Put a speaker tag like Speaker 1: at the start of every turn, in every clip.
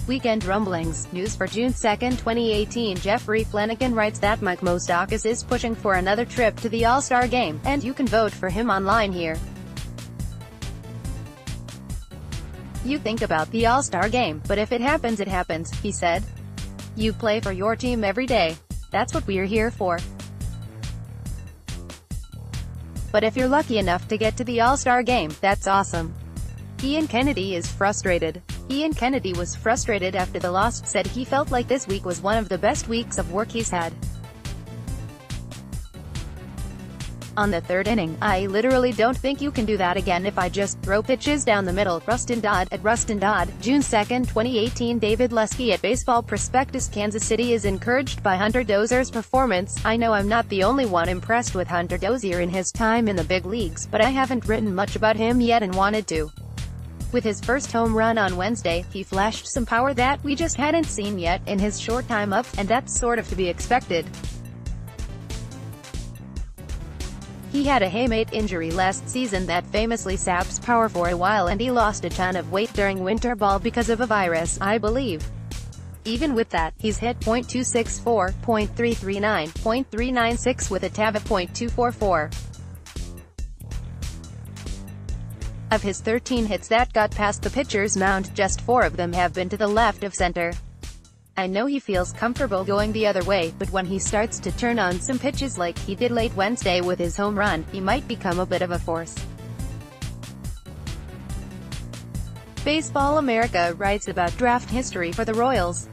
Speaker 1: Weekend Rumblings, news for June 2, 2018. Jeffrey Flanagan writes that Mike Moustakas is pushing for another trip to the All-Star Game, and you can vote for him online here. You think about the All-Star Game, but if it happens, it happens, he said. You play for your team every day. That's what we're here for. But if you're lucky enough to get to the All-Star Game, that's awesome. Ian Kennedy is frustrated. Ian Kennedy was frustrated after the loss, said he felt like this week was one of the best weeks of work he's had. On the third inning, I literally don't think you can do that again if I just throw pitches down the middle. Rustin Dodd, at Rustin Dodd, June 2, 2018. David Lesky at Baseball Prospectus. Kansas City is encouraged by Hunter Dozier's performance. I know I'm not the only one impressed with Hunter Dozier in his time in the big leagues, but I haven't written much about him yet and wanted to. With his first home run on Wednesday, he flashed some power that we just hadn't seen yet in his short time up, and that's sort of to be expected. He had a hamate injury last season that famously saps power for a while, and he lost a ton of weight during winter ball because of a virus, I believe. Even with that, he's hit .264, .339, .396 with a TAV of .244. Of his 13 hits that got past the pitcher's mound, just 4 of them have been to the left of center. I know he feels comfortable going the other way, but when he starts to turn on some pitches like he did late Wednesday with his home run, he might become a bit of a force. Baseball America writes about draft history for the Royals.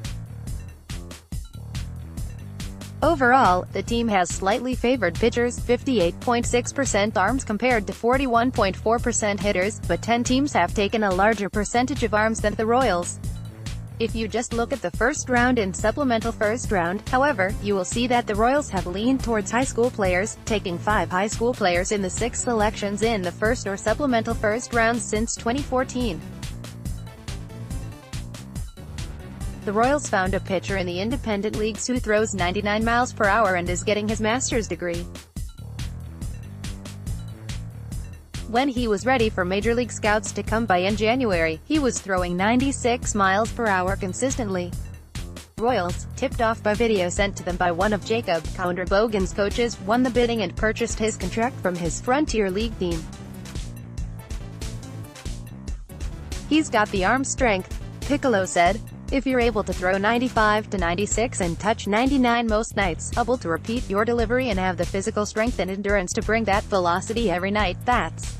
Speaker 1: Overall, the team has slightly favored pitchers, 58.6% arms compared to 41.4% hitters, but 10 teams have taken a larger percentage of arms than the Royals. If you just look at the first round and supplemental first round, however, you will see that the Royals have leaned towards high school players, taking 5 high school players in the 6 selections in the first or supplemental first rounds since 2014. The Royals found a pitcher in the independent leagues who throws 99 miles per hour and is getting his master's degree. When he was ready for Major League scouts to come by in January, he was throwing 96 miles per hour consistently. Royals, tipped off by video sent to them by one of Jacob Bogan's coaches, won the bidding and purchased his contract from his Frontier League team. He's got the arm strength, Piccolo said. If you're able to throw 95 to 96 and touch 99 most nights, able to repeat your delivery and have the physical strength and endurance to bring that velocity every night, that's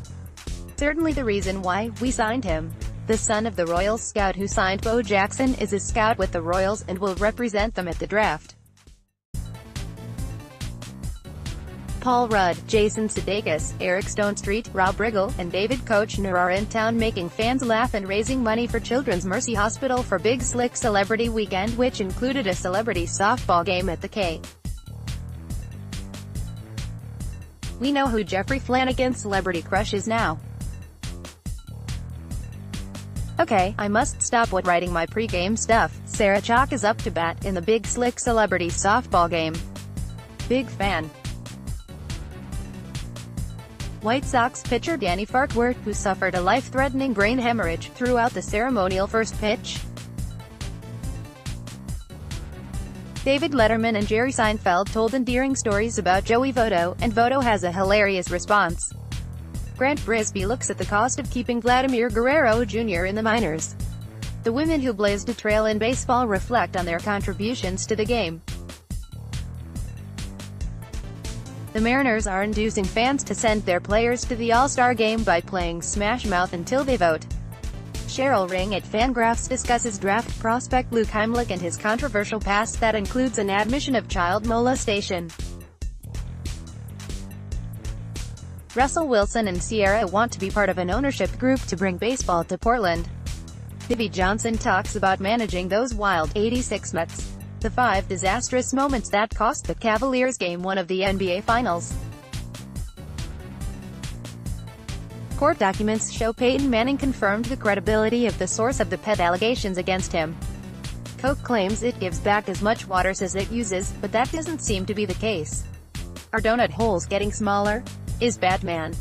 Speaker 1: certainly the reason why we signed him. The son of the Royals scout who signed Bo Jackson is a scout with the Royals and will represent them at the draft. Paul Rudd, Jason Sudeikis, Eric Stonestreet, Rob Riggle, and David Koechner are in town making fans laugh and raising money for Children's Mercy Hospital for Big Slick Celebrity Weekend, which included a celebrity softball game at the K. We know who Jeffrey Flanagan's celebrity crush is now. Okay, I must stop writing my pre-game stuff. Sarah Chalk is up to bat in the Big Slick Celebrity softball game. Big fan. White Sox pitcher Danny Farquhar, who suffered a life-threatening brain hemorrhage, threw out the ceremonial first pitch. David Letterman and Jerry Seinfeld told endearing stories about Joey Votto, and Votto has a hilarious response. Grant Brisbee looks at the cost of keeping Vladimir Guerrero Jr. in the minors. The women who blazed a trail in baseball reflect on their contributions to the game. The Mariners are inducing fans to send their players to the All-Star Game by playing Smash Mouth until they vote. Cheryl Ring at Fangraphs discusses draft prospect Luke Heimlich and his controversial past that includes an admission of child molestation. Russell Wilson and Sierra want to be part of an ownership group to bring baseball to Portland. Bibby Johnson talks about managing those wild '86 Mets. The 5 disastrous moments that cost the Cavaliers Game 1 of the NBA Finals. Court documents show Peyton Manning confirmed the credibility of the source of the pet allegations against him. Coke claims it gives back as much water as it uses, but that doesn't seem to be the case. Are donut holes getting smaller? Is Batman